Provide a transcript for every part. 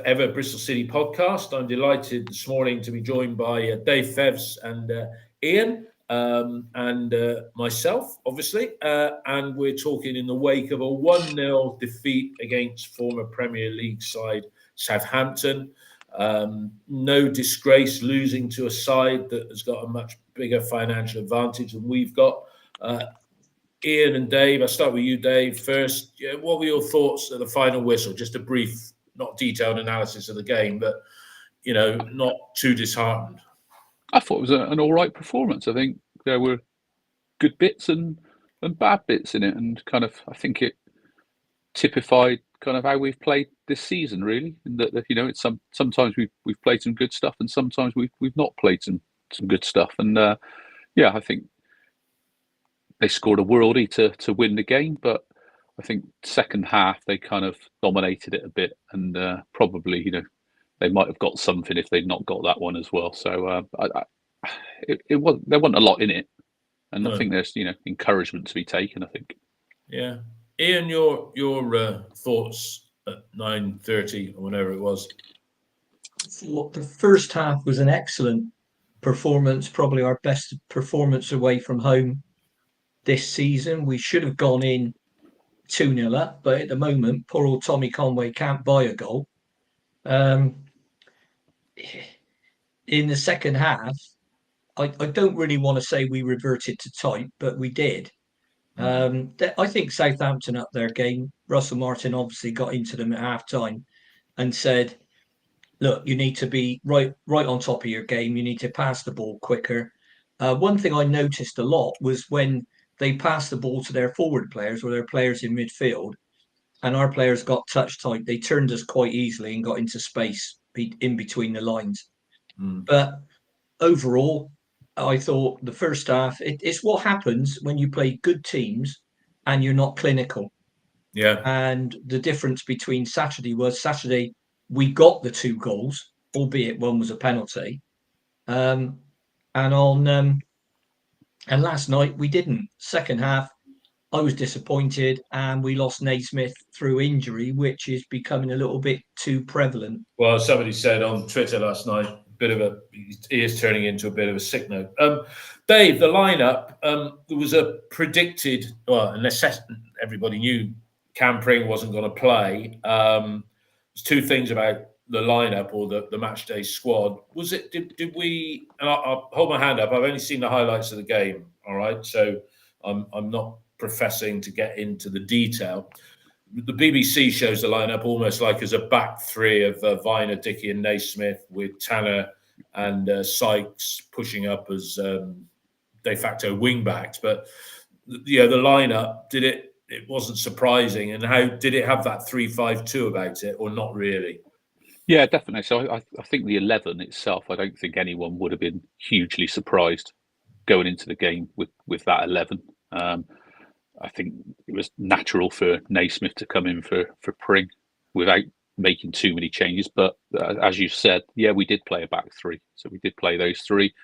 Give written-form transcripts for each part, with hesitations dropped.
ever Bristol City podcast. I'm delighted this morning to be joined by Dave Fevs and Ian and myself, obviously. And we're talking in the wake of a 1-0 defeat against former Premier League side Southampton. No disgrace losing to a side that has got a much bigger financial advantage than we've got. Ian and Dave, I'll start with you, Dave, first. What were your thoughts at the final whistle? Just a brief, not detailed analysis of the game, but, not too disheartened. I thought it was an all right performance. I think there were good bits and bad bits in it, and I think it typified kind of how we've played this season, really. And that it's sometimes we've played some good stuff, and sometimes we've not played some good stuff. And I think they scored a worldie to win the game, but I think second half they kind of dominated it a bit, and probably they might have got something if they'd not got that one as well. So there wasn't a lot in it, and I think there's encouragement to be taken. I think. Yeah, Ian, your thoughts at 9:30 or whenever it was. The first half was an excellent performance, probably our best performance away from home this season. We should have gone in 2-0 up, but at the moment, poor old Tommy Conway can't buy a goal. In the second half, I don't really want to say we reverted to type, but we did. I think Southampton up their game. Russell Martin obviously got into them at half-time and said, look, you need to be right on top of your game. You need to pass the ball quicker. One thing I noticed a lot was when they passed the ball to their forward players or their players in midfield, and our players got touch tight, they turned us quite easily and got into space in between the lines. But overall, I thought the first half, it's what happens when you play good teams and you're not clinical. Yeah. And the difference between Saturday we got the 2 goals, albeit one was a penalty. And last night we didn't. Second half, I was disappointed, and we lost Naismith through injury, which is becoming a little bit too prevalent. Well, somebody said on Twitter last night, he is turning into a bit of a sick note. Dave, the lineup, there was a predicted, unless everybody knew Cam Pring wasn't going to play. There's 2 things about the lineup or the match day squad. Was it? Did we? And I'll hold my hand up. I've only seen the highlights of the game. All right, so I'm not professing to get into the detail. The BBC shows the lineup almost like as a back 3 of Viner, Dickey, and Naismith, with Tanner and Sykes pushing up as de facto wing backs. But the lineup, it wasn't surprising. And how did it have that 3-5-2 about it, or not really? Yeah, definitely. So I think the 11 itself, I don't think anyone would have been hugely surprised going into the game with that 11. I think it was natural for Naismith to come in for Pring without making too many changes. But as you said, we did play a back 3. So we did play those 3.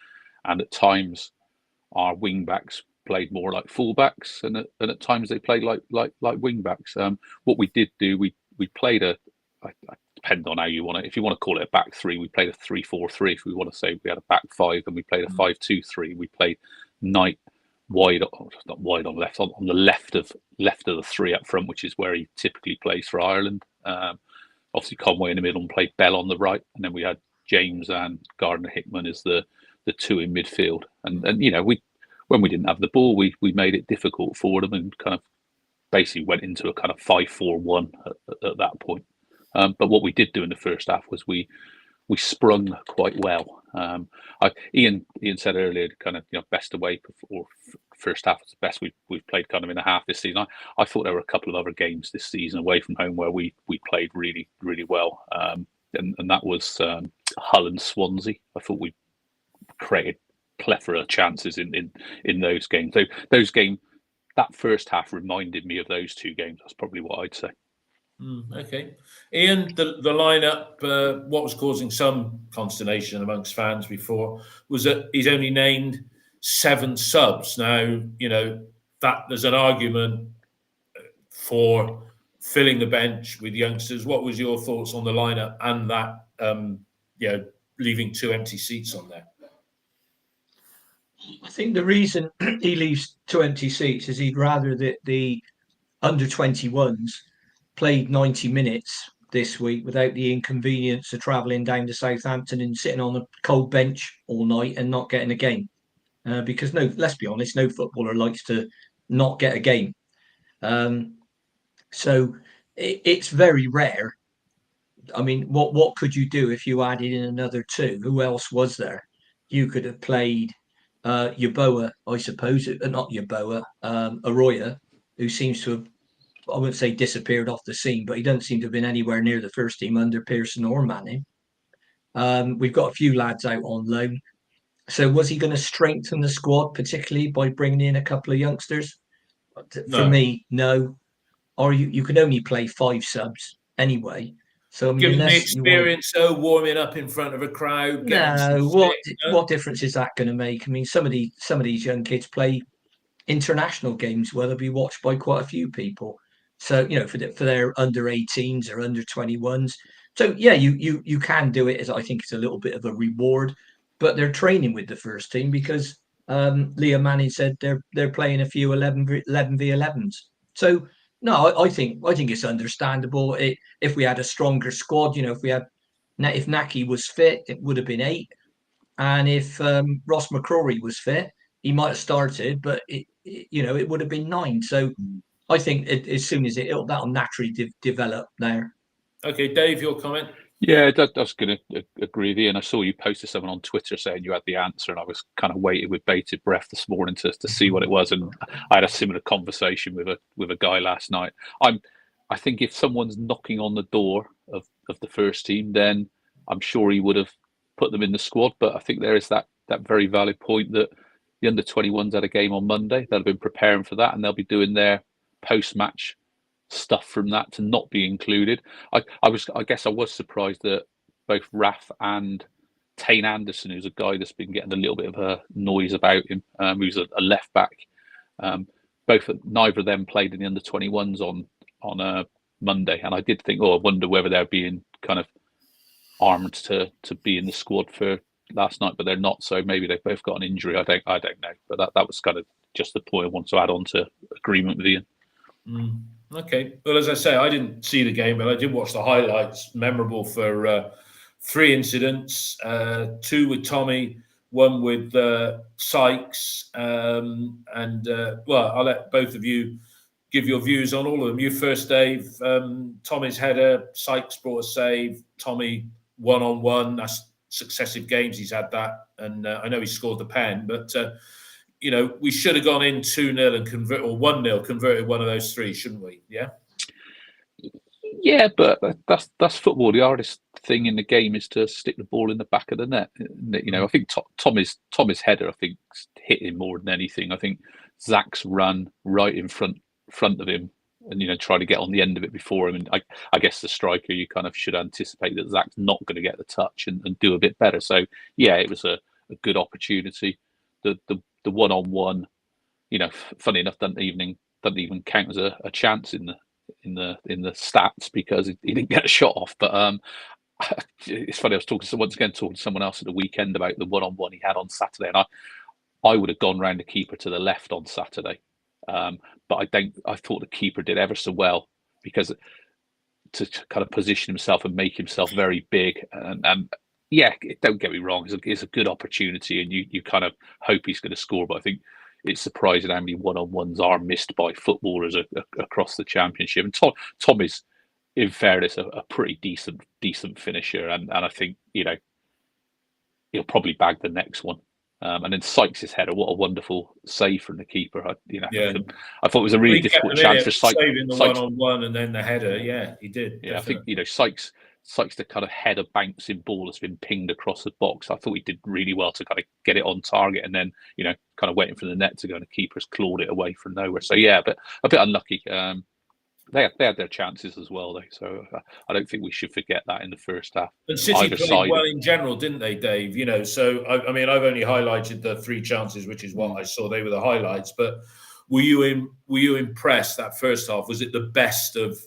And at times our wing backs played more like full backs, and at times they played like wing backs. What we did do, we played depend on how you want it. If you want to call it a back 3, we played a 3-4-3. If we want to say we had a back 5, and we played a 5-2-3. We played Knight wide, not wide on left, on the left of the 3 up front, which is where he typically plays for Ireland. Obviously Conway in the middle and played Bell on the right, and then we had James and Gardner Hickman as the 2 in midfield. And when we didn't have the ball, we made it difficult for them and kind of basically went into a kind of 5-4-1 at that point. But what we did do in the first half was we sprung quite well. Ian said earlier, kind of best away or first half was the best we've played kind of in a half this season. I thought there were a couple of other games this season away from home where we played really, really well, and that was Hull and Swansea. I thought we created plethora of chances in those games. So those games, that first half reminded me of those 2 games. That's probably what I'd say. Okay. Ian, the lineup, what was causing some consternation amongst fans before was that he's only named 7 subs. Now, that there's an argument for filling the bench with youngsters. What was your thoughts on the lineup and that, leaving 2 empty seats on there? I think the reason he leaves 2 empty seats is he'd rather that the under 21s played 90 minutes this week without the inconvenience of travelling down to Southampton and sitting on a cold bench all night and not getting a game. Because let's be honest, no footballer likes to not get a game. So it's very rare. I mean, what could you do if you added in another 2? Who else was there? You could have played Yeboah, I suppose, not Yeboah, Arroyo, who seems to have, I wouldn't say disappeared off the scene, but he doesn't seem to have been anywhere near the first team under Pearson or Manning. We've got a few lads out on loan. So was he going to strengthen the squad, particularly by bringing in a couple of youngsters? For me, no. Or you can only play 5 subs anyway. So I mean, given the experience, warming up in front of a crowd. What difference is that going to make? I mean, some of these young kids play international games where they'll be watched by quite a few people. So for their under 18s or under 21s. So yeah, you can do it as I think it's a little bit of a reward, but they're training with the first team because Liam Manning said they're playing a few 11 v 11s. So. No, I think it's understandable. If we had a stronger squad, if Naki was fit, it would have been 8, and if Ross McCrory was fit, he might have started, but it would have been 9. So I think as soon as that'll naturally develop there. Okay, Dave, your comment. Yeah, I was going to agree with you. And I saw you posted something on Twitter saying you had the answer, and I was kind of waiting with bated breath this morning to see what it was. And I had a similar conversation with a guy last night. I think if someone's knocking on the door of the first team, then I'm sure he would have put them in the squad. But I think there is that very valid point that the under 21s had a game on Monday. They'll have been preparing for that, and they'll be doing their post-match stuff from that to not be included. I guess I was surprised that both Raf and Tane Anderson, who's a guy that's been getting a little bit of a noise about him, who's a left back, neither of them played in the under 21s on a Monday, and I did think, I wonder whether they're being kind of armed to be in the squad for last night, but they're not. So maybe they've both got an injury. I don't know, but that was kind of just the point I want to add on to agreement with Ian. Okay. Well, as I say, I didn't see the game, but I did watch the highlights. Memorable for 3 incidents, 2 with Tommy, 1 with Sykes. I'll let both of you give your views on all of them. You first, Dave. Tommy's header, Sykes brought a save. Tommy 1-on-1. That's successive games he's had that. And I know he scored the pen, but... we should have gone in 2-0 and converted, or 1-0, converted one of those 3, shouldn't we? Yeah. Yeah, but that's football. The hardest thing in the game is to stick the ball in the back of the net. I think Tommy's header, I think, hit him more than anything. I think Zach's run right in front of him, and try to get on the end of it before him. And I guess the striker, you kind of should anticipate that Zach's not going to get the touch and do a bit better. So yeah, it was a good opportunity. The 1-on-1, funny enough, doesn't even count as a chance in the stats because he didn't get a shot off. But it's funny. I was talking to someone else at the weekend about the 1-on-1 he had on Saturday, and I would have gone round the keeper to the left on Saturday, but I thought the keeper did ever so well because to kind of position himself and make himself very big and. Yeah, don't get me wrong. It's a good opportunity, and you kind of hope he's going to score. But I think it's surprising how many 1-on-1s are missed by footballers across the Championship. And Tom is, in fairness, a pretty decent finisher, and I think he'll probably bag the next one. And then Sykes' header, what a wonderful save from the keeper. I thought it was a really difficult chance for Sykes. Saving the 1-on-1 and then the header, yeah, he did. Yeah, definitely. I think Sykes, the kind of header bouncing ball has been pinged across the box. I thought he did really well to kind of get it on target, and then kind of waiting for the net to go, and the keeper's clawed it away from nowhere. So yeah, but a bit unlucky. They had their chances as well, though. So I don't think we should forget that in the first half. And City played well in general, didn't they, Dave? So I mean, I've only highlighted the 3 chances, which is what I saw. They were the highlights. But were you impressed that first half? Was it the best of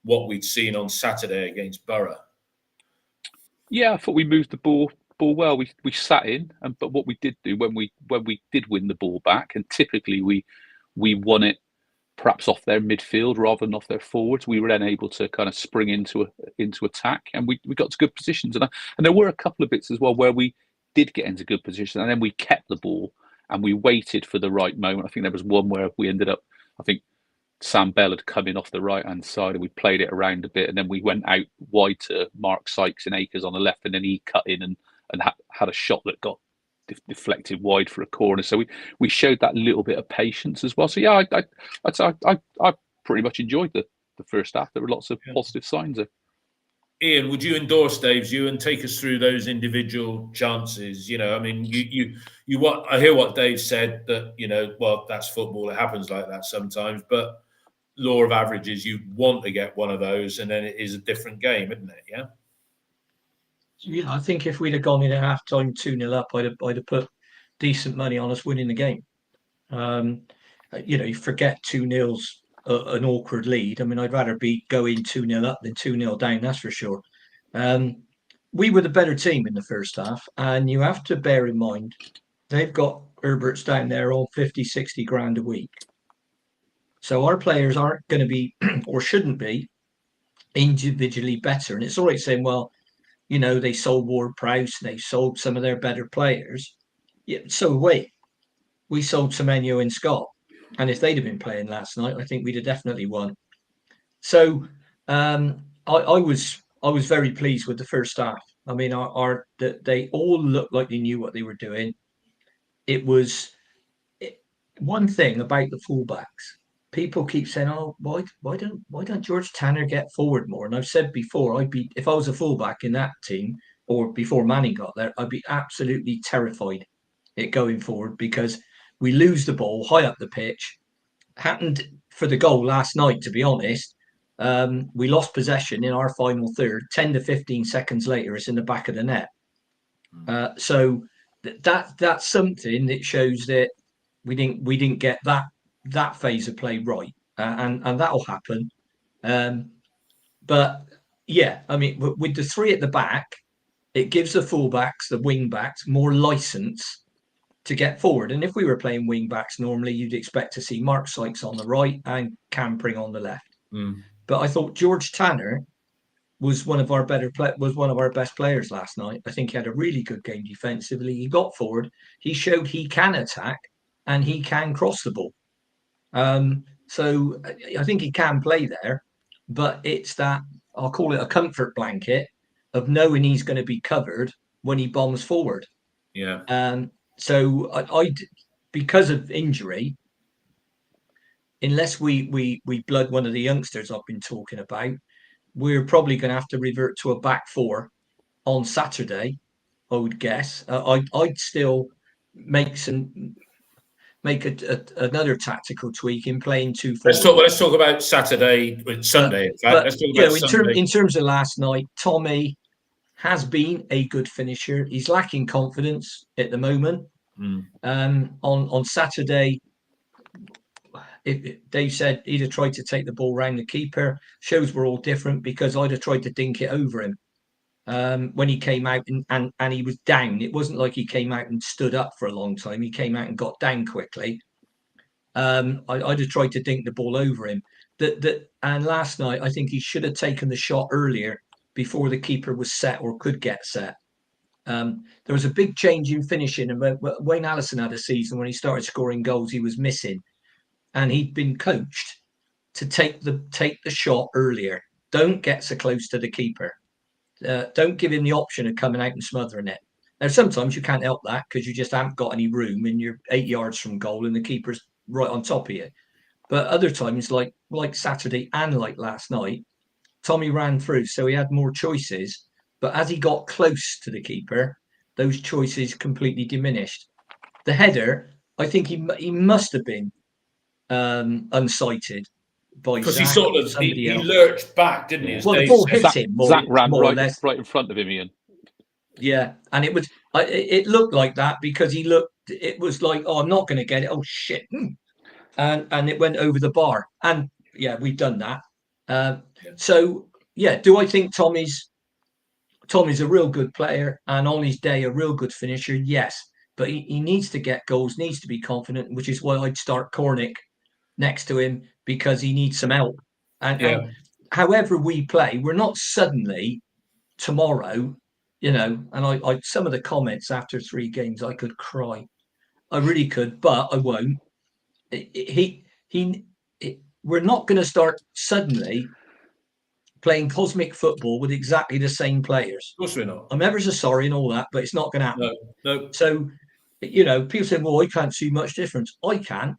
what we'd seen on Saturday against Borough. Yeah, I thought we moved the ball well. We sat in, but what we did do when we did win the ball back, and typically we won it perhaps off their midfield rather than off their forwards, we were then able to kind of spring into attack, and we got to good positions. And there were a couple of bits as well where we did get into good position, and then we kept the ball and we waited for the right moment. I think there was one where we ended up, I think Sam Bell had come in off the right-hand side and we played it around a bit, and then we went out wide to Mark Sykes and Akers on the left, and then he cut in and had a shot that got deflected wide for a corner. So we showed that little bit of patience as well. So yeah, I pretty much enjoyed the first half. There were lots of positive signs there. Ian, would you endorse Dave's view and take us through those individual chances? You know, I mean, I hear what Dave said, that, you know, well, that's football. It happens like that sometimes, but law of averages, you want to get one of those, and then it is a different game, isn't it? Yeah. Yeah, I think if we'd have gone in at half-time 2-0 up, I'd have put decent money on us winning the game. You know, you forget 2-0's an awkward lead. I mean, I'd rather be going 2-0 up than 2-0 down, that's for sure. We were the better team in the first half, and you have to bear in mind, they've got Herberts down there on 50, 60 grand a week. So our players aren't going to be, or shouldn't be, individually better. And it's all right saying, well, you know, they sold Ward-Prowse, they sold some of their better players. Yeah, so wait, we sold Semenyo and Scott, and if they'd have been playing last night, I think we'd have definitely won. So I was very pleased with the first half. I mean, they all looked like they knew what they were doing. It was one thing about the fullbacks. People keep saying, "Oh, why don't George Tanner get forward more?" And I've said before, if I was a fullback in that team, or before Manning got there, I'd be absolutely terrified it going forward, because we lose the ball high up the pitch. Happened for the goal last night, to be honest. We lost possession in our final third. 10 to 15 seconds later, it's in the back of the net. So that's something that shows that we didn't get that phase of play right, and that'll happen. But yeah, I mean, with the three at the back, it gives the fullbacks, the wing backs, more license to get forward. And if we were playing wing backs normally, you'd expect to see Mark Sykes on the right and Campering on the left. But I thought George Tanner was one of our best players last night. I think he had a really good game defensively. He got forward. He showed he can attack and he can cross the ball. So I think he can play there, but it's that, I'll call it a comfort blanket of knowing he's going to be covered when he bombs forward. Yeah. So I because of injury, unless we blood one of the youngsters I've been talking about, we're probably going to have to revert to a back four on Saturday, I would guess. I'd still make another tactical tweak in playing 2 forward. Let's talk about Saturday, Sunday. In fact, let's talk about Sunday. In terms of last night, Tommy has been a good finisher. He's lacking confidence at the moment. On Saturday, Dave said he'd have tried to take the ball round the keeper. Shows we're all different, because I'd have tried to dink it over him when he came out and he was down. It wasn't like he came out and stood up for a long time. He came out and got down quickly. I'd have tried to dink the ball over him. And last night, I think he should have taken the shot earlier, before the keeper was set or could get set. There was a big change in finishing. And Wayne Allison had a season when he started scoring goals, he was missing, and he'd been coached to take the shot earlier. Don't get so close to the keeper. Don't give him the option of coming out and smothering it. Now, sometimes you can't help that, because you just haven't got any room and you're 8 yards from goal and the keeper's right on top of you. But other times, like Saturday and like last night, Tommy ran through, so he had more choices. But as he got close to the keeper, those choices completely diminished. The header, I think he must have been unsighted by because Zach, he lurched back, didn't he? Well, the ball hit him more. Zach ran more right in front of him, Ian. Yeah, and it looked like that, because it was like, oh, I'm not going to get it. Oh shit! And it went over the bar. And yeah, we've done that. So yeah, do I think Tommy's a real good player and on his day a real good finisher? Yes, but he needs to get goals, needs to be confident, which is why I'd start Cornick next to him because he needs some help. And however we play, we're not suddenly tomorrow, and I some of the comments after 3 games, I could cry. I really could, but I won't. We're not going to start suddenly playing cosmic football with exactly the same players. Of course we're not. I'm ever so sorry and all that, but it's not going to happen. No. So, people say, well, I can't see much difference. I can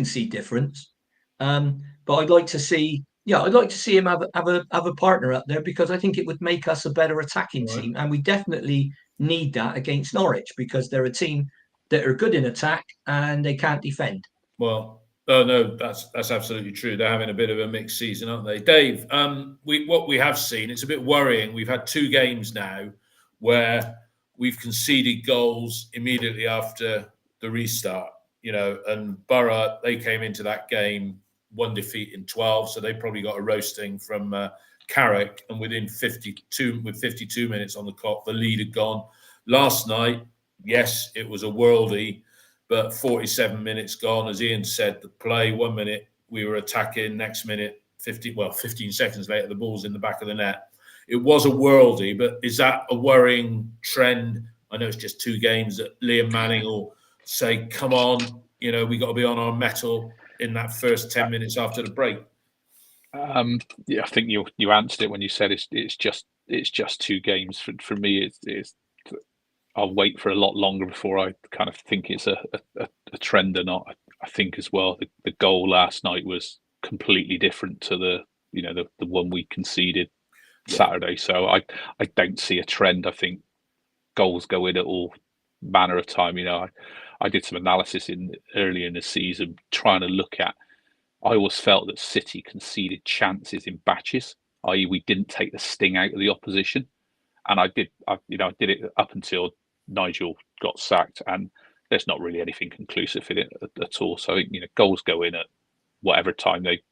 see difference. But I'd like to see him have a partner up there because I think it would make us a better attacking team. And we definitely need that against Norwich because they're a team that are good in attack and they can't defend. Well, no, that's absolutely true. They're having a bit of a mixed season, aren't they? Dave, what we have seen, it's a bit worrying. We've had 2 games now where we've conceded goals immediately after the restart, and Borough, they came into that game 1 defeat in 12, so they probably got a roasting from Carrick, and with 52 minutes on the clock, the lead had gone. Last night, yes, it was a worldie, but 47 minutes gone, as Ian said, the play, 1 minute we were attacking, next minute, 15 seconds later, the ball's in the back of the net. It was a worldie, but is that a worrying trend? I know it's just 2 games that Liam Manning will say, come on, we got to be on our mettle in that first 10 minutes after the break. Yeah, I think you answered it when you said it's just 2 games. For me, it's I'll wait for a lot longer before I kind of think it's a trend or not. I think as well the goal last night was completely different to the one we conceded Saturday. So I don't see a trend. I think goals go in at all manner of time. I did some analysis early in the season trying to look at. I always felt that City conceded chances in batches, i.e., we didn't take the sting out of the opposition. And I did it up until Nigel got sacked, and there's not really anything conclusive in it at all. So goals go in at whatever time they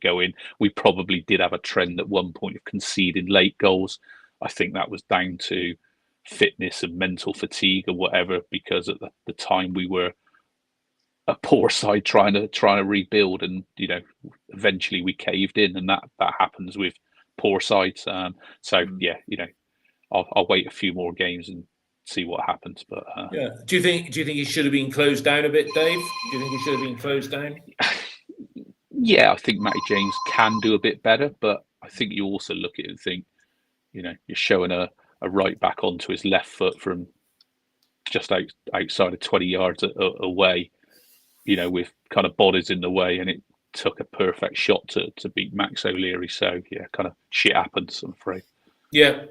go in. We probably did have a trend at one point of conceding late goals. I think that was down to fitness and mental fatigue or whatever, because at the time we were a poor side trying to rebuild, and eventually we caved in, and that happens with poor sides. So I'll wait a few more games and see what happens. But do you think he should have been closed down a bit, Dave? Do you think he should have been closed down? Yeah, I think Matty James can do a bit better, but I think you also look at it and think, you're showing a right back onto his left foot from just outside of 20 yards away, with kind of bodies in the way, and it took a perfect shot to beat Max O'Leary. So yeah, kind of shit happens, I'm afraid. Yeah,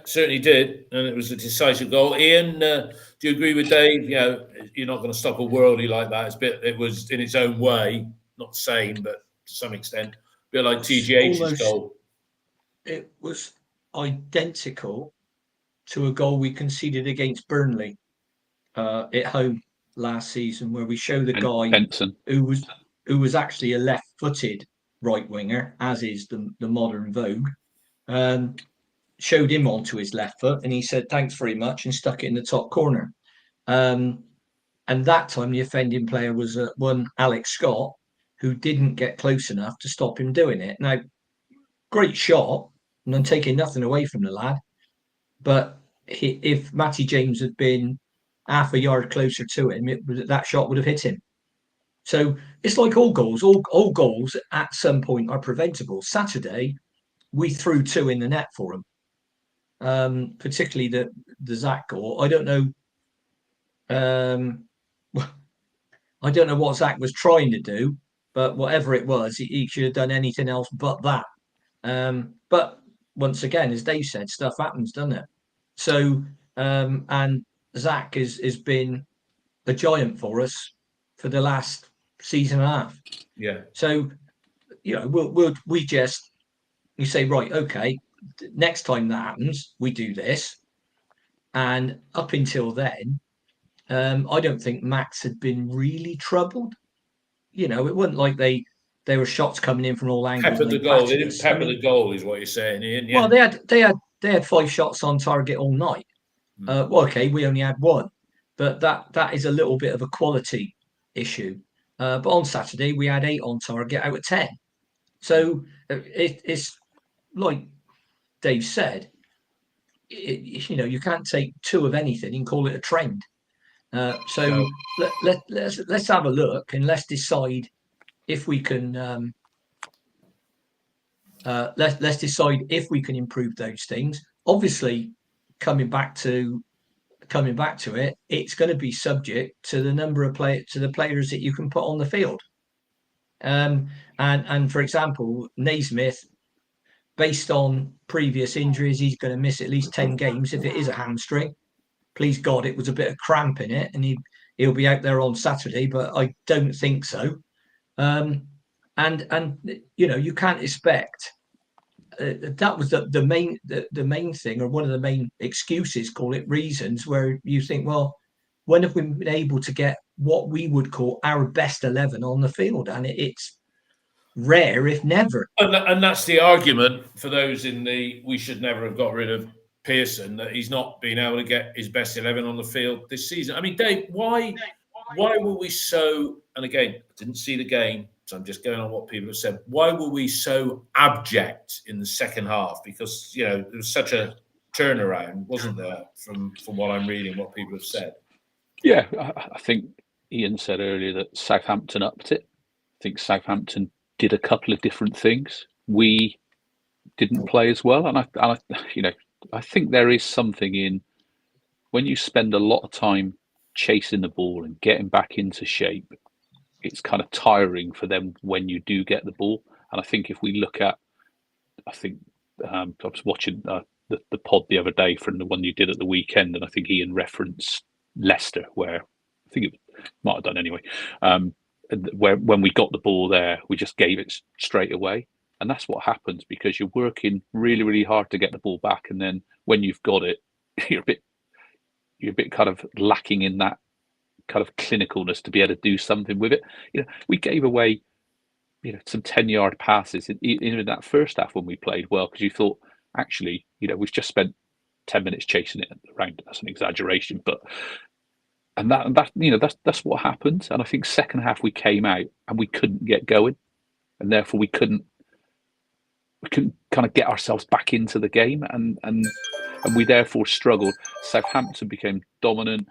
certainly did, and it was a decisive goal. Ian, do you agree with Dave? You're not going to stop a worldie like that. It was in its own way, not the same, but to some extent, a bit like TGH's goal. It was identical to a goal we conceded against Burnley at home last season, where we show the guy Benson, who was actually a left-footed right winger, as is the modern vogue. Showed him onto his left foot, and he said thanks very much and stuck it in the top corner. And that time the offending player was one Alex Scott, who didn't get close enough to stop him doing it. Now, great shot, and I'm taking nothing away from the lad, but if Matty James had been half a yard closer to him, that shot would have hit him. So it's like all goals. All goals at some point are preventable. Saturday, we threw 2 in the net for him. Particularly the Zach goal. I don't know what Zach was trying to do, but whatever it was, he should have done anything else but that. But once again, as Dave said, stuff happens, doesn't it? So and Zach has been a giant for us for the last season and a half. Yeah. So we say, right, okay, next time that happens, we do this. And up until then, I don't think Max had been really troubled. It wasn't like they there were shots coming in from all angles. Pepper And the goal. They didn't pepper the goal, is what you're saying, Ian. Yeah. Well, they had 5 shots on target all night. Well, okay, we only had 1, but that is a little bit of a quality issue. But on Saturday we had 8 on target out of 10. So it's like Dave said, you can't take 2 of anything and call it a trend. So let's have a look and let's decide if we can. Let's decide if we can improve those things. Obviously, coming back to it, it's going to be subject to the number of the players that you can put on the field. And for example, Naismith, based on previous injuries, he's going to miss at least 10 games if it is a hamstring. Please God, it was a bit of cramp in it, and he'll be out there on Saturday, but I don't think so. And you can't expect. That was the main thing, or one of the main excuses, call it reasons, where you think, well, when have we been able to get what we would call our best 11 on the field? And it's rare, if never. And that's the argument for those we should never have got rid of Pearson, that he's not been able to get his best 11 on the field this season. I mean, Dave, why were we so, and again, I didn't see the game, so I'm just going on what people have said. Why were we so abject in the second half? Because, there was such a turnaround, wasn't there, from what I'm reading, what people have said? Yeah, I think Ian said earlier that Southampton upped it. I think Southampton did a couple of different things. We didn't play as well. And I think there is something in when you spend a lot of time chasing the ball and getting back into shape, it's kind of tiring for them when you do get the ball. And I think if we look at, I was watching the pod the other day from the one you did at the weekend, and I think Ian referenced Leicester, where I think it might have done anyway, where when we got the ball there, we just gave it straight away. And that's what happens because you're working really, really hard to get the ball back. And then when you've got it, you're a bit kind of lacking in that kind of clinicalness to be able to do something with it. We gave away, some 10-yard passes in that first half when we played well, because you thought, actually, we've just spent 10 minutes chasing it around. That's an exaggeration, but that's what happened. And I think second half we came out and we couldn't get going, and therefore we couldn't kind of get ourselves back into the game, and we therefore struggled. Southampton became dominant.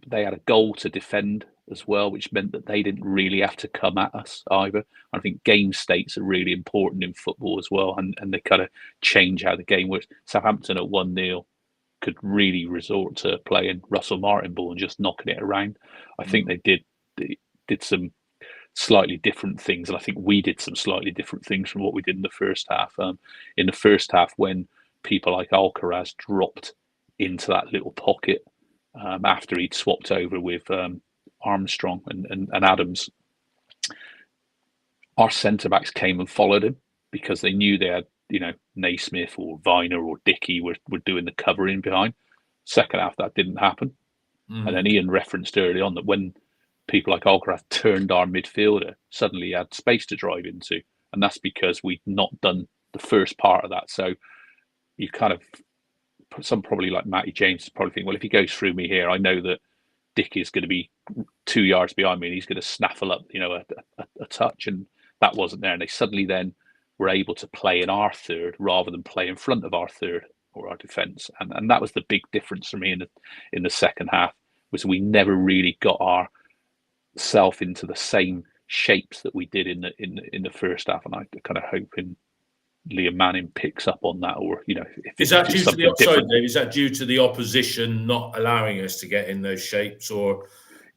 They had a goal to defend as well, which meant that they didn't really have to come at us either. I think game states are really important in football as well, and they kind of change how the game works. Southampton at 1-0 could really resort to playing Russell Martin ball and just knocking it around. I think they did some slightly different things, and I think we did some slightly different things from what we did in the first half. In the first half, when people like Alcaraz dropped into that little pocket after he'd swapped over with Armstrong and Adams, our centre-backs came and followed him because they knew they had, Naismith or Viner or Dickey were doing the covering behind. Second half, that didn't happen. And then Ian referenced early on that when people like Alcaraz turned our midfielder, suddenly he had space to drive into. And that's because we'd not done the first part of that. So you kind of, some probably like Matty James probably think, well, if he goes through me here, I know that Dick is going to be 2 yards behind me and he's going to snaffle up, a touch. And that wasn't there. And they suddenly then were able to play in our third rather than play in front of our third or our defence. And that was the big difference for me in the second half, was we never really got ourself into the same shapes that we did in the first half. And I kind of hoping Liam Manning picks up on that, or if is that due to the outside, Dave? Is that due to the opposition not allowing us to get in those shapes, or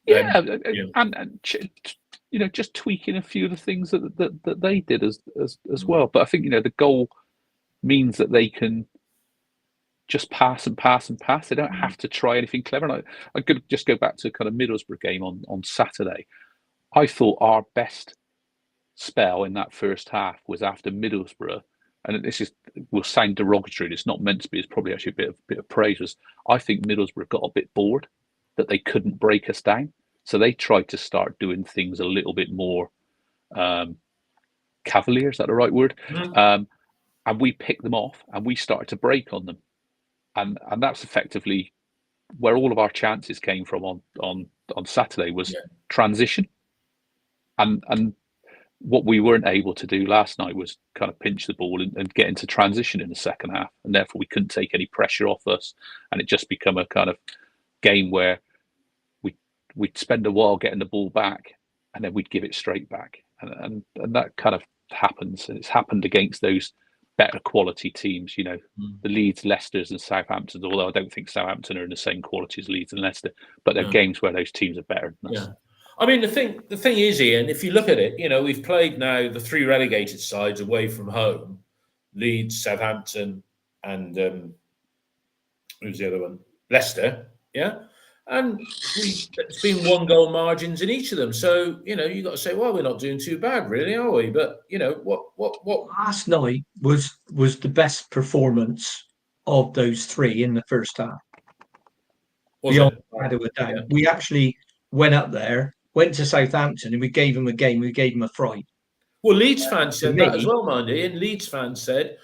and just tweaking a few of the things that they did as well. But I think the goal means that they can just pass and pass and pass. They don't have to try anything clever. And I could just go back to kind of Middlesbrough game on Saturday. I thought our best spell in that first half was after Middlesbrough, and this will sound derogatory. It's not meant to be. It's probably actually a bit of praise. I think Middlesbrough got a bit bored that they couldn't break us down, so they tried to start doing things a little bit more cavalier. Is that the right word? Mhm. And we picked them off, and we started to break on them, and that's effectively where all of our chances came from on Saturday was transition, and what we weren't able to do last night was kind of pinch the ball and get into transition in the second half, and therefore we couldn't take any pressure off us, and it just become a kind of game where we'd spend a while getting the ball back, and then we'd give it straight back, and that kind of happens, and it's happened against those better quality teams, the Leeds, Leicesters and Southamptons, although I don't think Southampton are in the same quality as Leeds and Leicester, but they're games where those teams are better than us. Yeah. I mean, the thing is, Ian, if you look at it, we've played now the 3 relegated sides away from home, Leeds, Southampton, and who's the other one? Leicester, yeah? And it's been 1-goal margins in each of them. So, you've got to say, well, we're not doing too bad, really, are we? But, what? Last night was the best performance of those 3 in the first half. Beyond shadow of a doubt. We actually went up there, went to Southampton, and we gave them a game. We gave them a fright. Well, Leeds fans said that as well, Mandy. And Leeds fans said,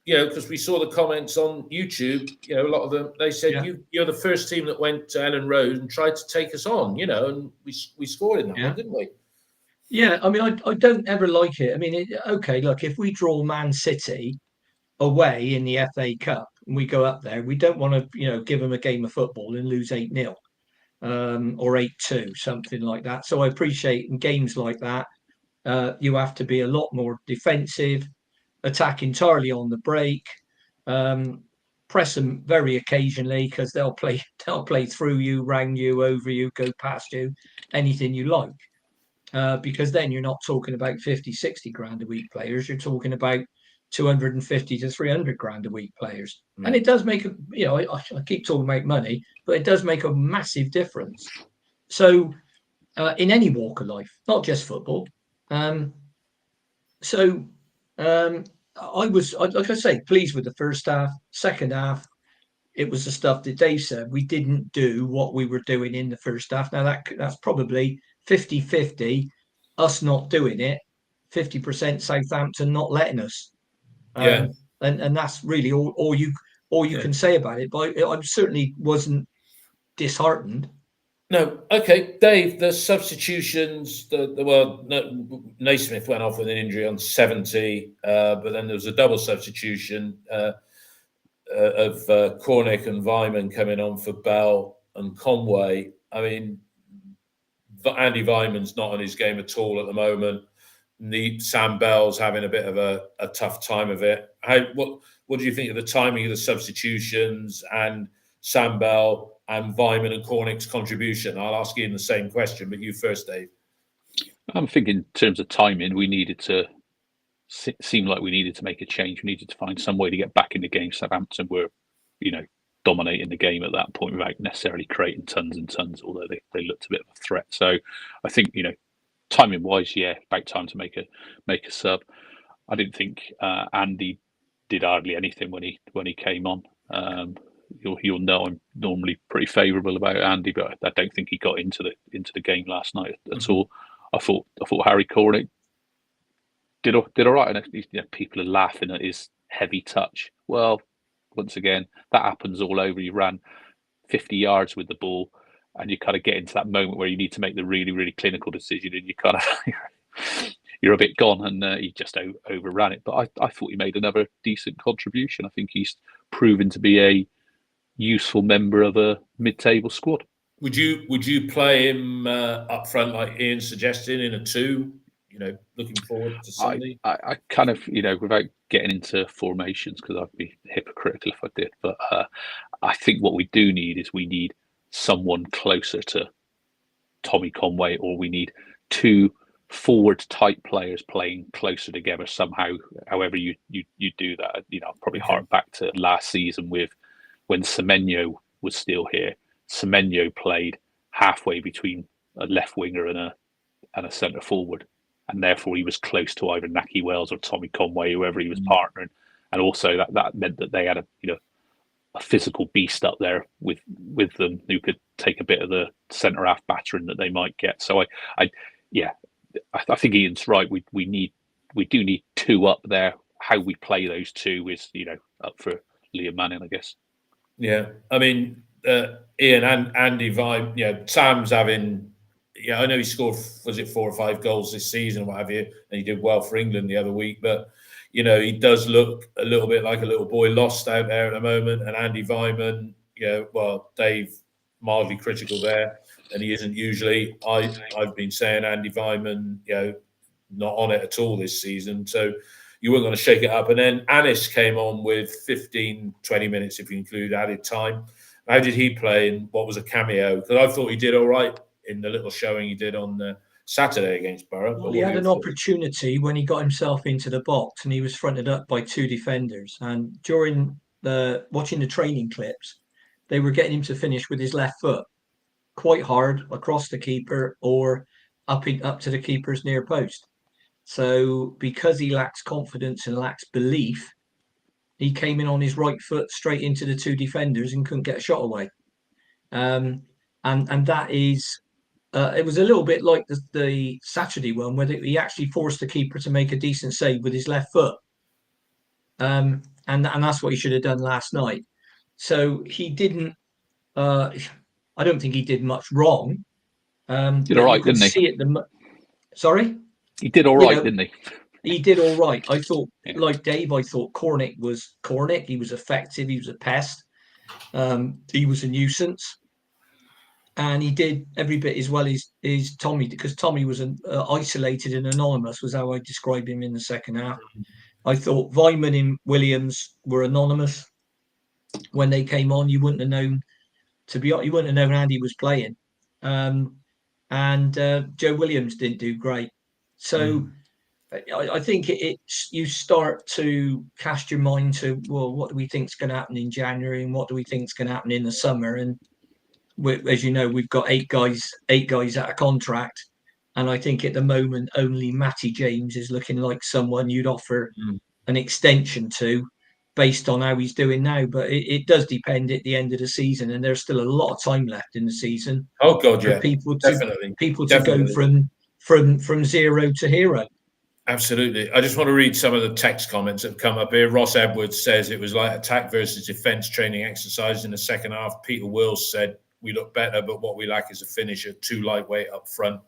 because we saw the comments on YouTube, a lot of them, they said, you're the first team that went to Ellen Road and tried to take us on, and we scored in that one, didn't we? Yeah, I mean, I don't ever like it. I mean, okay, look, if we draw Man City away in the FA Cup and we go up there, we don't want to, give them a game of football and lose 8-0 or 8-2, something like that. So I appreciate in games like that, you have to be a lot more defensive, attack entirely on the break, press them very occasionally because they'll play through you, round you, over you, go past you, anything you like. Because then you're not talking about 50, 60 grand a week players. You're talking about 250 to 300 grand a week players. And it does make I keep talking about money, but it does make a massive difference. So in any walk of life, not just football. I was, like I say, pleased with the first half. Second half, it was the stuff that Dave said. We didn't do what we were doing in the first half. Now that's probably 50-50, us not doing it, 50% Southampton not letting us. And that's really all you can say about it. But I certainly wasn't disheartened. No, okay, Dave. The substitutions. Naismith went off with an injury on 70, but then there was a double substitution of Cornick and Vyman coming on for Bell and Conway. I mean, Andy Vyman's not on his game at all at the moment. Sam Bell's having a bit of a tough time of it. What do you think of the timing of the substitutions and Sam Bell and Vyman and Cornick's contribution? I'll ask Ian the same question, but you first, Dave. I'm thinking in terms of timing, we needed to seem like we needed to make a change. We needed to find some way to get back in the game. Southampton were, dominating the game at that point without necessarily creating tons and tons, although they looked a bit of a threat. So I think, timing wise, about time to make a sub. I didn't think Andy did hardly anything when he came on. You'll know I'm normally pretty favourable about Andy, but I don't think he got into the game last night at all. I thought Harry Cornick did all right, and people are laughing at his heavy touch. Well, once again, that happens all over. You ran 50 yards with the ball, and you kind of get into that moment where you need to make the really, really clinical decision, and you kind of you're a bit gone, and he just overran it. But I thought he made another decent contribution. I think he's proven to be a useful member of a mid-table squad. Would you play him up front like Ian's suggesting in a 2? Looking forward to Sunday. I kind of, without getting into formations, because I'd be hypocritical if I did. But I think what we do need is we need someone closer to Tommy Conway, or we need 2 forward type players playing closer together somehow. However you do that, I'll probably hark back to last season when Semenyo was still here. Semenyo played halfway between a left winger and a centre forward, and therefore he was close to either Naki Wells or Tommy Conway, whoever he was partnering. And also that meant that they had a physical beast up there with them who could take a bit of the centre half battering that they might get. So I think Ian's right. We do need two up there. How we play those two is, up for Liam Manning, I guess. Yeah, I mean, Ian and Andy Vibe, Sam's having, I know he scored, was it 4 or 5 goals this season or what have you, and he did well for England the other week, but, he does look a little bit like a little boy lost out there at the moment, and Andy Vyman, Dave, mildly critical there, and he isn't usually. I've been saying Andy Vyman, not on it at all this season, so you weren't going to shake it up. And then Anis came on with 15, 20 minutes, if you include added time. How did he play, and what was a cameo? Because I thought he did all right in the little showing he did on Saturday against Borough. Well, he had an opportunity when he got himself into the box and he was fronted up by 2 defenders. And during watching the training clips, they were getting him to finish with his left foot quite hard across the keeper or up to the keeper's near post. So because he lacks confidence and lacks belief, he came in on his right foot straight into the 2 defenders and couldn't get a shot away. And that is, it was a little bit like the Saturday one where he actually forced the keeper to make a decent save with his left foot. And that's what he should have done last night. So he didn't, I don't think he did much wrong. Did all right, didn't he? Sorry? He did all right, didn't he? He did all right. I thought, like Dave, I thought Cornick was Cornick. He was effective. He was a pest. He was a nuisance. And he did every bit as well as Tommy, because Tommy was isolated and anonymous, was how I described him in the second half. I thought Vyman and Williams were anonymous. When they came on, you wouldn't have known, you wouldn't have known Andy was playing. And Joe Williams didn't do great. So I think you start to cast your mind to, well, what do we think is going to happen in January and what do we think is going to happen in the summer? And as you know, we've got 8 guys out of contract. And I think at the moment, only Matty James is looking like someone you'd offer an extension to based on how he's doing now. But it does depend at the end of the season. And there's still a lot of time left in the season. Oh, God, yeah. People Definitely. to go from zero to hero. Absolutely. I just want to read some of the text comments that have come up here. Ross Edwards says it was like attack versus defence training exercise in the second half. Peter Wills said we look better, but what we lack is a finisher, too lightweight up front.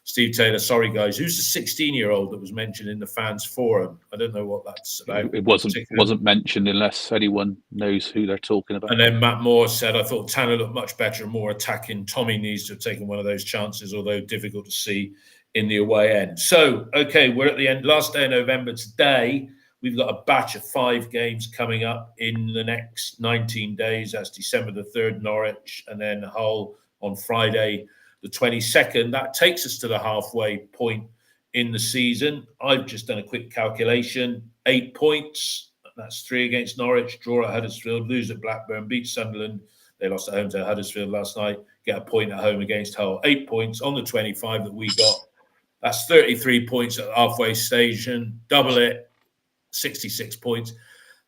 Steve Taylor, sorry guys, who's the 16-year-old that was mentioned in the fans forum? I don't know what that's about. It wasn't mentioned unless anyone knows who they're talking about. And then Matt Moore said, I thought Tanner looked much better and more attacking. Tommy needs to have taken one of those chances, although difficult to see in the away end. So, okay, we're at the end. Last day of November today. We've got a batch of 5 games coming up in the next 19 days. That's December the 3rd, Norwich, and then Hull on Friday the 22nd. That takes us to the halfway point in the season. I've just done a quick calculation. 8 points. That's 3 against Norwich, draw at Huddersfield, lose at Blackburn, beat Sunderland. They lost at home to Huddersfield last night. Get a point at home against Hull. 8 points on the 25 that we got. That's 33 points at the halfway station. Double it, 66 points.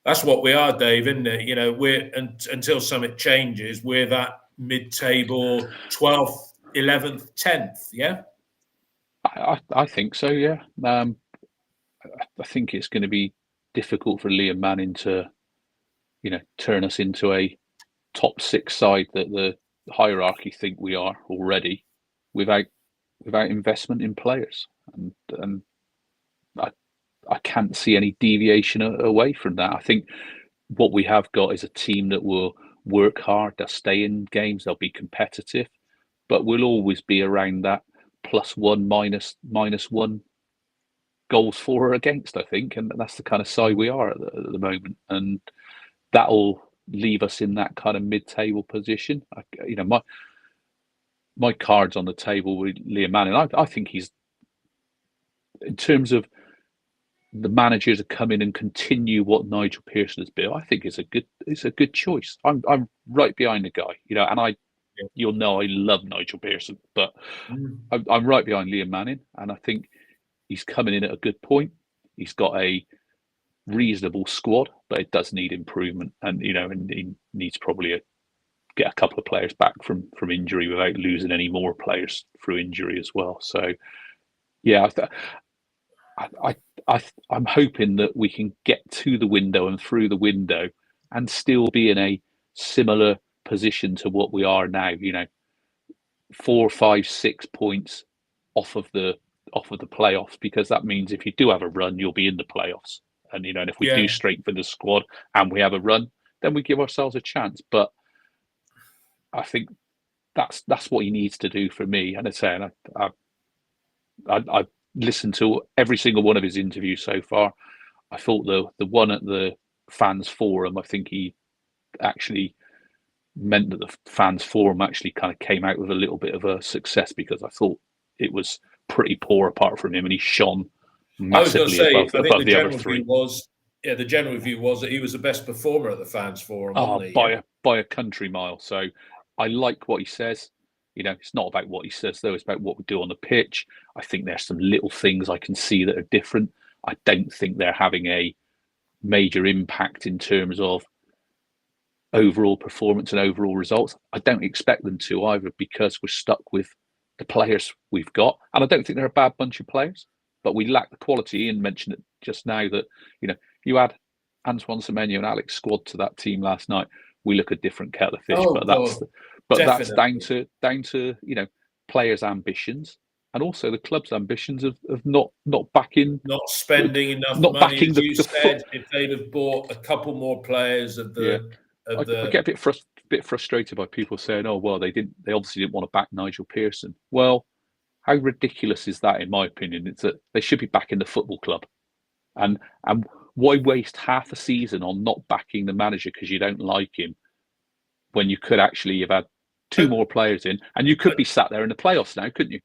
That's what we are, Dave, isn't it? We're until something changes, we're that mid-table 12th, 11th, 10th, yeah? I think so, yeah. I think it's going to be difficult for Liam Manning to, turn us into a top 6 side that the hierarchy think we are already without investment in players. And I can't see any deviation away from that. I think what we have got is a team that will work hard, they'll stay in games, they'll be competitive, but we'll always be around that +1, -1 goals for or against, I think. And that's the kind of side we are at the moment. And that'll leave us in that kind of mid-table position. My cards on the table with Liam Manning, I think he's, in terms of the managers to come in and continue what Nigel Pearson has built, I think it's a good choice. I'm right behind the guy, and you'll know I love Nigel Pearson, but I'm right behind Liam Manning, and I think he's coming in at a good point. He's got a reasonable squad, but it does need improvement, and and he needs probably get a couple of players back from injury without losing any more players through injury as well. So, yeah, I'm hoping that we can get to the window and through the window and still be in a similar position to what we are now. 4, 5, 6 points off of the playoffs, because that means if you do have a run, you'll be in the playoffs. And and if we do strengthen the squad and we have a run, then we give ourselves a chance. But I think that's what he needs to do for me. And I've listened to every single one of his interviews so far. I thought the one at the fans forum, I think he actually meant that the fans forum actually kind of came out with a little bit of a success, because I thought it was pretty poor apart from him, and he shone massively above the other three. The general view was that he was the best performer at the fans forum. By a country mile. So I like what he says. It's not about what he says, though. It's about what we do on the pitch. I think there's some little things I can see that are different. I don't think they're having a major impact in terms of overall performance and overall results. I don't expect them to either, because we're stuck with the players we've got. And I don't think they're a bad bunch of players, but we lack the quality. Ian mentioned it just now that, you add Antoine Semenyo and Alex Squad to that team last night, we look a different kettle of fish. That's down to players' ambitions, and also the club's ambitions of not backing, not spending enough money. As you said, if they'd have bought a couple more players of the. I get a bit frustrated by people saying, "Oh, well, they obviously didn't want to back Nigel Pearson." Well, how ridiculous is that? In my opinion, it's that they should be backing the football club, and why waste half a season on not backing the manager because you don't like him, when you could actually have had 2 more players in, and you could be sat there in the playoffs now, couldn't you?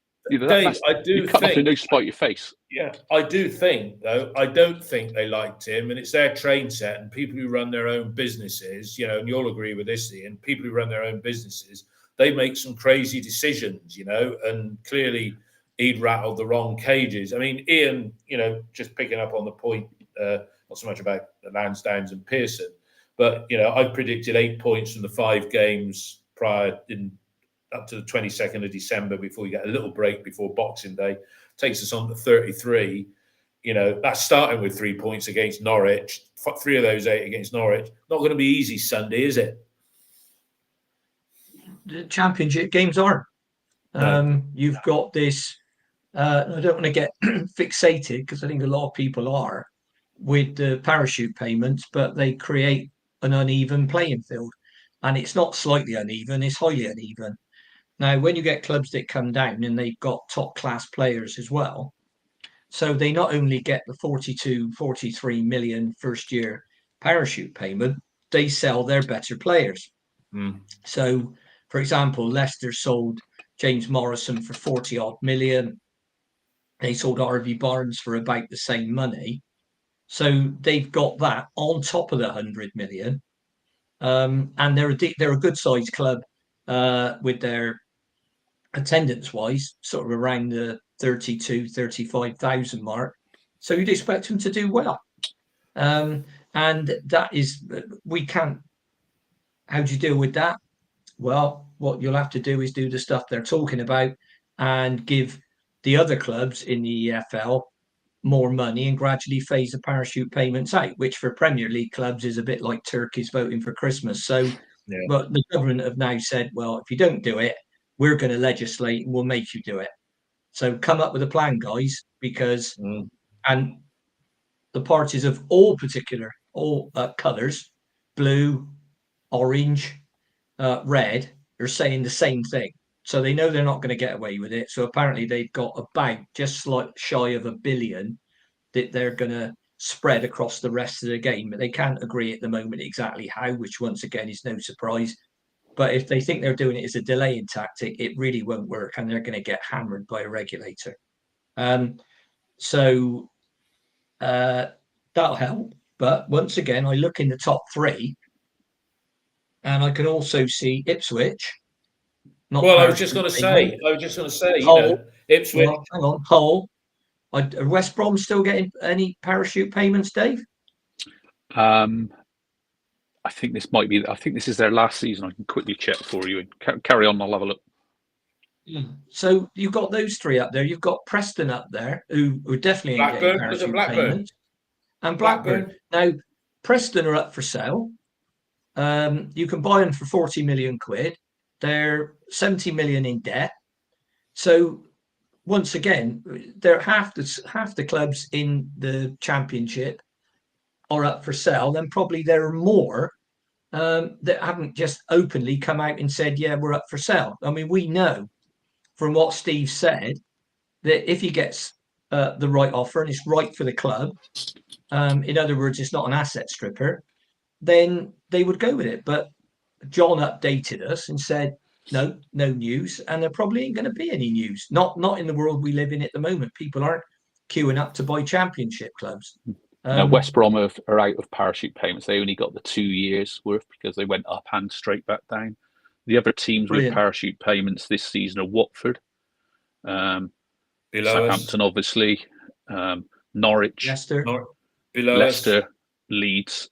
Dave, I do cut think, off your nose, spite your face. Yeah, I do think, though, I don't think they liked him, and it's their train set, and people who run their own businesses, and you'll agree with this, Ian, people who run their own businesses, they make some crazy decisions, and clearly he'd rattled the wrong cages. I mean, Ian, just picking up on the point, not so much about Lansdowne and Pearson, but, I predicted 8 points from the 5 games prior up to the 22nd of December, before we get a little break before Boxing Day. Takes us on to 33. That's starting with 3 points against Norwich. 3 of those 8 against Norwich. Not going to be easy Sunday, is it? The championship games are. No. You've got this. I don't want to get fixated, because I think a lot of people are, with the parachute payments, but they create an uneven playing field. And it's not slightly uneven, it's highly uneven. Now, when you get clubs that come down and they've got top class players as well, so they not only get the 42, 43 million first year parachute payment, they sell their better players. So, for example, Leicester sold James Morrison for 40 odd million. They sold RV Barnes for about the same money. So they've got that on top of the 100 million. And they're a good sized club with their attendance wise, sort of around the 32, 35,000 mark. So you'd expect them to do well. And that is, we can't, how do you deal with that? Well, what you'll have to do is do the stuff they're talking about and give the other clubs in the EFL more money and gradually phase the parachute payments out, which for Premier League clubs is a bit like turkeys voting for Christmas. So, but the government have now said, well, if you don't do it, we're going to legislate and we'll make you do it. So come up with a plan, guys, because and the parties of all colours, blue, orange, red, are saying the same thing. So they know they're not going to get away with it. So apparently they've got about just like shy of $1 billion that they're going to spread across the rest of the game. But they can't agree at the moment exactly how, which once again is no surprise. But if they think they're doing it as a delaying tactic, it really won't work, and they're going to get hammered by a regulator. So that'll help. But once again, I look in the top 3, and I can also see Ipswich. I was just going to say, Hull, Ipswich. Well, hang on, Hull. Are West Brom still getting any parachute payments, Dave? I think this is their last season. I can quickly check for you and carry on. I'll have a look. So you've got those three up there. You've got Preston up there, who definitely ain't getting Blackburn, was it parachute Blackburn? payments, and Blackburn. Now, Preston are up for sale. You can buy them for 40 million quid. They're 70 million in debt. So once again, they're half the clubs in the Championship are up for sale. Then probably there are more that haven't just openly come out and said, "Yeah, we're up for sale." I mean, we know from what Steve said that if he gets the right offer and it's right for the club, in other words, it's not an asset stripper, then they would go with it. But John updated us and said, no news, and there probably ain't going to be any news. Not in the world we live in at the moment. People aren't queuing up to buy Championship clubs. Now, West Brom are out of parachute payments. They only got the 2 years worth because they went up and straight back down. The other teams with parachute payments this season are Watford, Southampton, obviously, Norwich, Leicester, Leeds.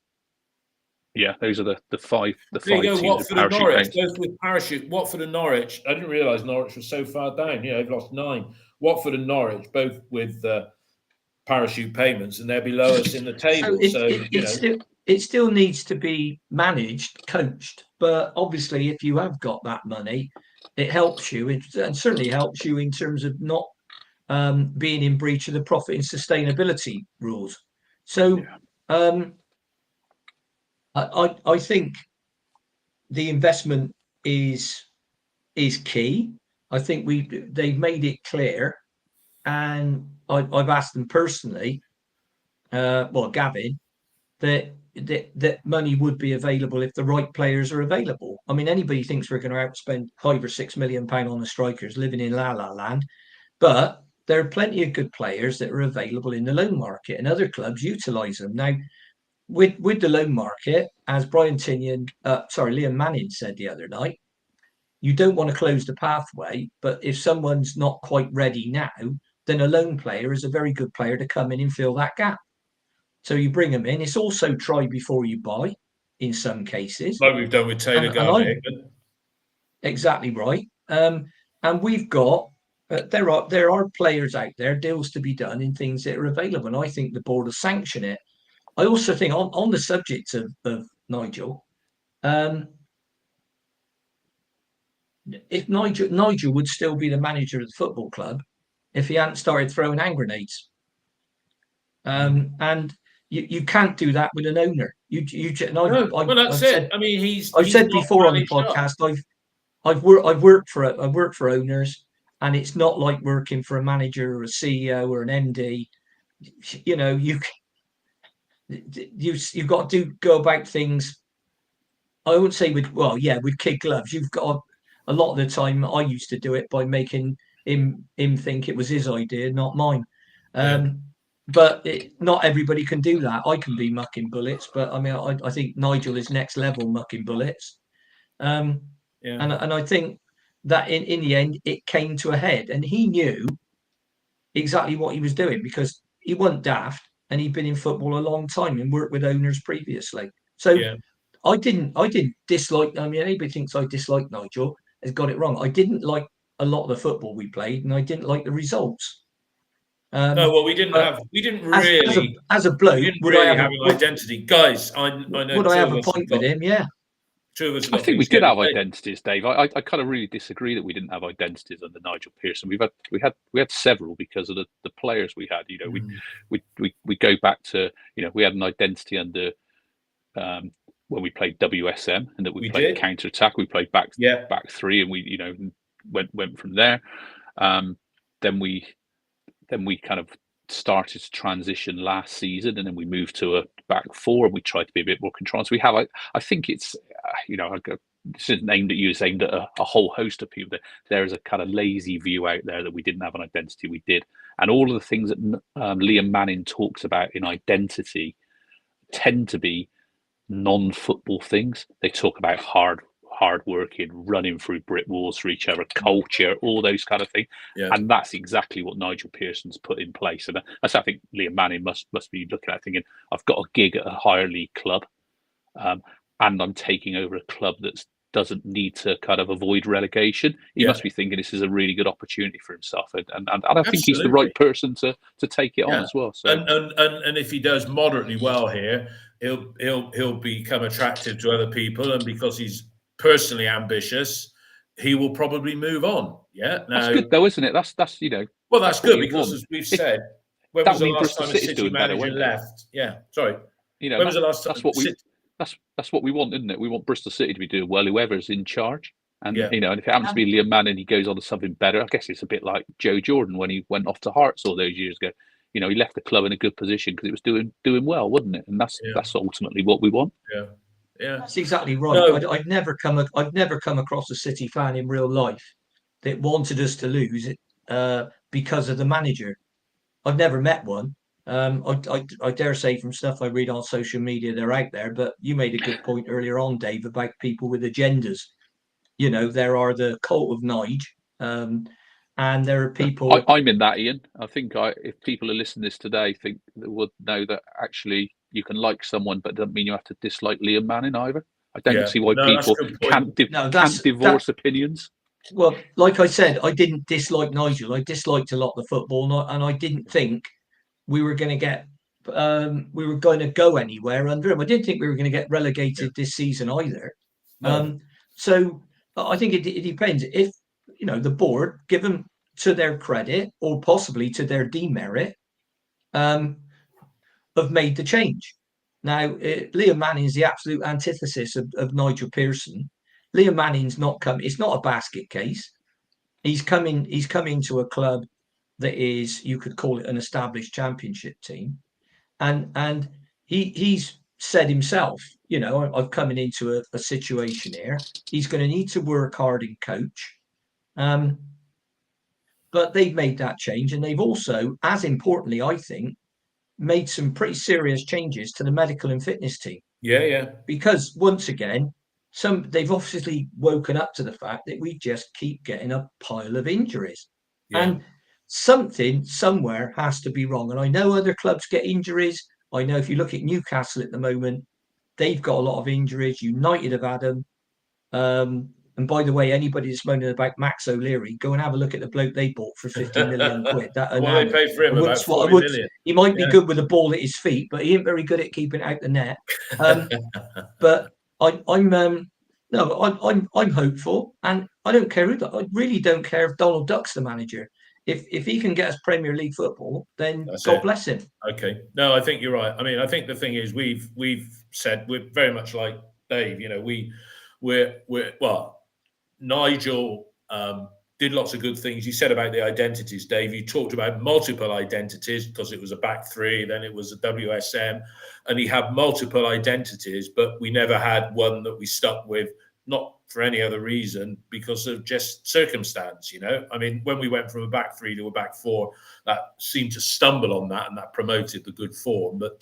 Yeah, those are the five teams with parachute payments. Both with parachute. Watford and Norwich. I didn't realise Norwich was so far down. Yeah, they've lost 9. Watford and Norwich, both with parachute payments, and they're below us in the table. It still needs to be managed, coached. But obviously, if you have got that money, it helps you. It certainly helps you in terms of not being in breach of the profit and sustainability rules. So I think the investment is key. I think they've made it clear, and I've asked them personally, Gavin, that money would be available if the right players are available. I mean, anybody thinks we're going to outspend £5 or £6 million on the strikers living in La La Land, but there are plenty of good players that are available in the loan market, and other clubs utilise them. Now, with the loan market, as Liam Manning said the other night, you don't want to close the pathway, but if someone's not quite ready now, then a loan player is a very good player to come in and fill that gap. So you bring them in. It's also try before you buy in some cases. Like we've done with Taylor Garnier. Exactly right. And we've got, there are players out there, deals to be done in things that are available. And I think the board will sanction it. I also think on the subject of Nigel, if Nigel would still be the manager of the football club if he hadn't started throwing hand grenades. And you can't do that with an owner. I've said before on the podcast, I've worked for owners, and it's not like working for a manager or a CEO or an MD. You know, you've got to go about things. I wouldn't say with kid gloves. You've got a lot of the time. I used to do it by making him think it was his idea, not mine. But not everybody can do that. I can be mucking bullets, but I mean, I think Nigel is next level mucking bullets. And I think that in the end it came to a head, and he knew exactly what he was doing because he wasn't daft. And he'd been in football a long time and worked with owners previously. So I didn't dislike. I mean, anybody thinks I dislike Nigel has got it wrong. I didn't like a lot of the football we played, and I didn't like the results. We didn't really. As a bloke, would I have an identity, guys? I know. Would I have a point with him? Yeah. I think we did have identities, Dave. I kind of really disagree that we didn't have identities under Nigel Pearson. We had several because of the players we had. You know, we go back to, you know, we had an identity under when we played WSM, and that we played counter attack. We played back three, and we, you know, went from there. Then we kind of started to transition last season, and then we moved to a back four, and we tried to be a bit more controlled. So we have, I think it's, you know, this isn't aimed at you, it's aimed at a whole host of people. There is a kind of lazy view out there that we didn't have an identity. We did. And all of the things that Liam Manning talks about in identity tend to be non-football things. They talk about hard working, running through brick walls for each other, culture, all those kind of things. And that's exactly what Nigel Pearson's put in place. And that's, I think Liam Manning must be looking at thinking, I've got a gig at a higher league club, and I'm taking over a club that's doesn't need to kind of avoid relegation. He must be thinking this is a really good opportunity for himself, and I think he's the right person to take it on as well. So and if he does moderately well here, he'll become attractive to other people, and because he's personally ambitious, he will probably move on. Yeah, that's good though, isn't it? That's well, that's good because as we've said, when was the last time a City's City doing better, manager left? Yeah, sorry. When was the last time? That's what we want, isn't it? We want Bristol City to be doing well, whoever's in charge. And and if it happens to be Liam Manning, he goes on to something better. I guess it's a bit like Joe Jordan when he went off to Hearts all those years ago. He left the club in a good position because it was doing well, wasn't it? And that's ultimately what we want. Yeah, that's exactly right. No. I've never come across a City fan in real life that wanted us to lose because of the manager. I've never met one. I dare say from stuff I read on social media, they're out there. But you made a good point earlier on, Dave, about people with agendas. There are the cult of Nige, and there are people. I'm in that, Ian. I think if people are listening to this today, would know that actually you can like someone, but it doesn't mean you have to dislike Liam Manning either. I don't see why people can't divorce opinions. Well, like I said, I didn't dislike Nigel. I disliked a lot of the football, and I didn't think we were going to go anywhere under him. I didn't think we were going to get relegated this season either. No. So I think it depends. If the board, given to their credit or possibly to their demerit, have made the change. Now, Liam Manning's the absolute antithesis of Nigel Pearson. Liam Manning's not coming. It's not a basket case. He's coming to a club that is, you could call it, an established championship team, and he's said himself, I'm coming into a situation here. He's going to need to work hard and coach, but they've made that change, and they've also, as importantly, I think, made some pretty serious changes to the medical and fitness team. Yeah. Because once again, they've obviously woken up to the fact that we just keep getting a pile of injuries, and something somewhere has to be wrong. And I know other clubs get injuries. I know if you look at Newcastle at the moment, they've got a lot of injuries. United have had them. And by the way, anybody that's moaning about Max O'Leary, go and have a look at the bloke they bought for 50 million quid. They paid for him about 40 million. He might be good with the ball at his feet, but he ain't very good at keeping it out the net. But I'm hopeful, and I don't care I really don't care if Donald Duck's the manager. If he can get us Premier League football, then God bless him. Okay, no, I think you're right. I mean, I think the thing is we've said we're very much like Dave. We're Nigel did lots of good things. You said about the identities, Dave. You talked about multiple identities because it was a back three, then it was a WSM, and he had multiple identities, but we never had one that we stuck with, not for any other reason, because of just circumstance, I mean, when we went from a back three to a back four, that seemed to stumble on that, and that promoted the good form. But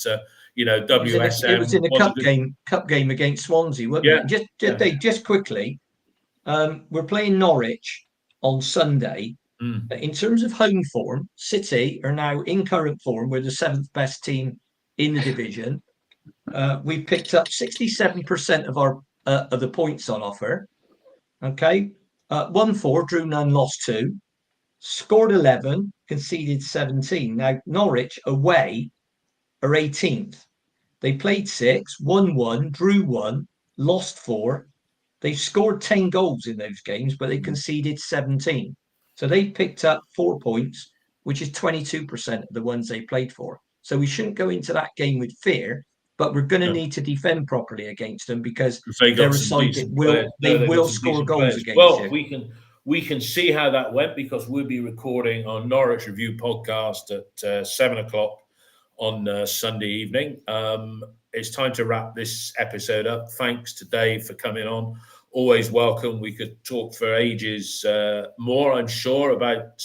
WSM. It was in the cup game against Swansea, wasn't it? Just quickly, we're playing Norwich on Sunday. In terms of home form, City are now in current form. We're the 7th best team in the division. We've picked up 67% of the points on offer. Okay, 1-4, drew none, lost 2, scored 11, conceded 17. Now Norwich away are 18th. They played 6, won 1, drew 1, lost 4. They've scored 10 goals in those games, but they conceded 17. So they picked up 4 points, which is 22% of the ones they played for. So we shouldn't go into that game with fear, but we're going to need to defend properly against them because they're a side that will score goals against you. We can see how that went because we'll be recording our Norwich Review podcast at 7 o'clock on Sunday evening. It's time to wrap this episode up. Thanks to Dave for coming on. Always welcome. We could talk for ages more, I'm sure, about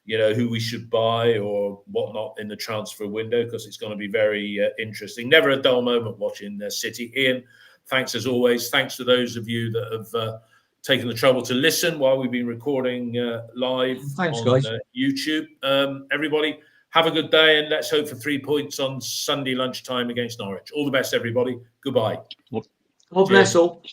who we should buy or whatnot in the transfer window, because it's going to be very interesting. Never a dull moment watching City. Ian, thanks as always. Thanks to those of you that have taken the trouble to listen while we've been recording live on YouTube. Everybody, have a good day, and let's hope for 3 points on Sunday lunchtime against Norwich. All the best, everybody. Goodbye. God bless all.